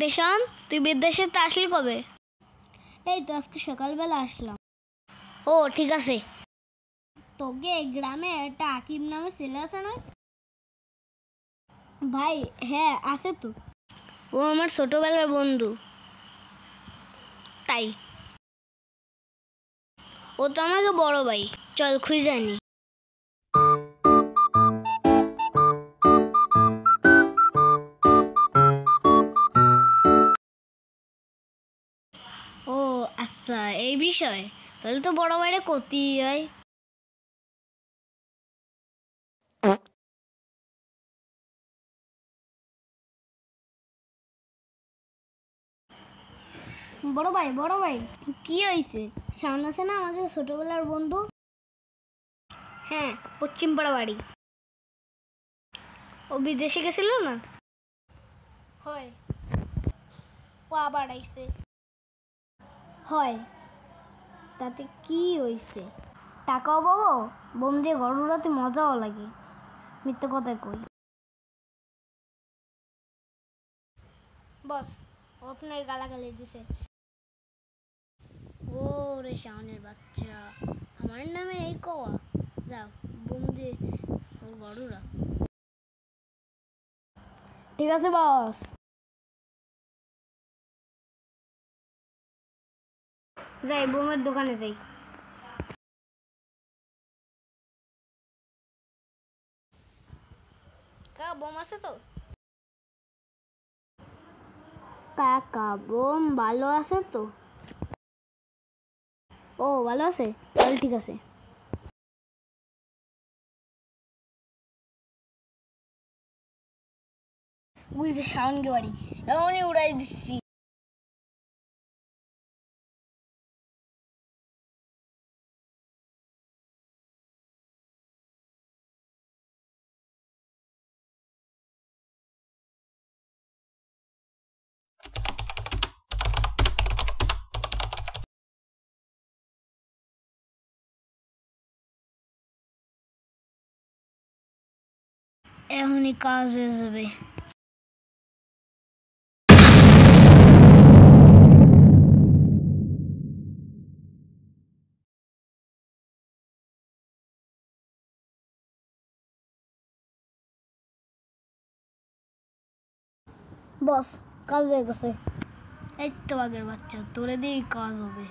Ration, তুই বিদেশে তো আসলি কবে? এই তো আজকে সকালবেলা আসলাম। ও ঠিক আছে। তোকে গ্রামে একটা আকিব নামের ছেলে আছে না? ভাই হ্যাঁ আছে তো। ও আমার ছোটবেলার বন্ধু। তাই ও তো আমাকে বড় ভাই। চল খুঁজে আনি। ও আচ্ছা, এই বিষয় তাহলে তো বড় ভাইরে করতেই হয়। বড় ভাই কি হয়েছে? শাওন আছে না আমাদের ছোটবেলার বন্ধু? হ্যাঁ, পশ্চিম পাড়া বাড়ি। ও বিদেশে গেছিল না? হয় ও আবার আইছে। হয় তাতে কি হয়েছে? টাকাও পাবো, বোম দিয়ে ঘর উড়াতে মজাও লাগে। মিথ্যে কথায় কই। বস ও আপনার গালাগালি দিছে। ও রে শাওনের বাচ্চা, আমার নামে এই কওয়া? যাও, বোম দিয়ে ওর গরুরা। ঠিক আছে বস। যাই বোমের দোকানে যাই। বোম আছে তো? কাকা বোম ভালো আছে তো? ও ভালো আছে, তাহলে ঠিক আছে। বুঝছে শাওনকে বাড়ি এমনই উড়াই দিচ্ছি। এখনই কাজ হয়ে যাবে। বস কাজ হয়ে গেছে। এই তো আগের বাচ্চা, তোরে দিয়েই কাজ হবে।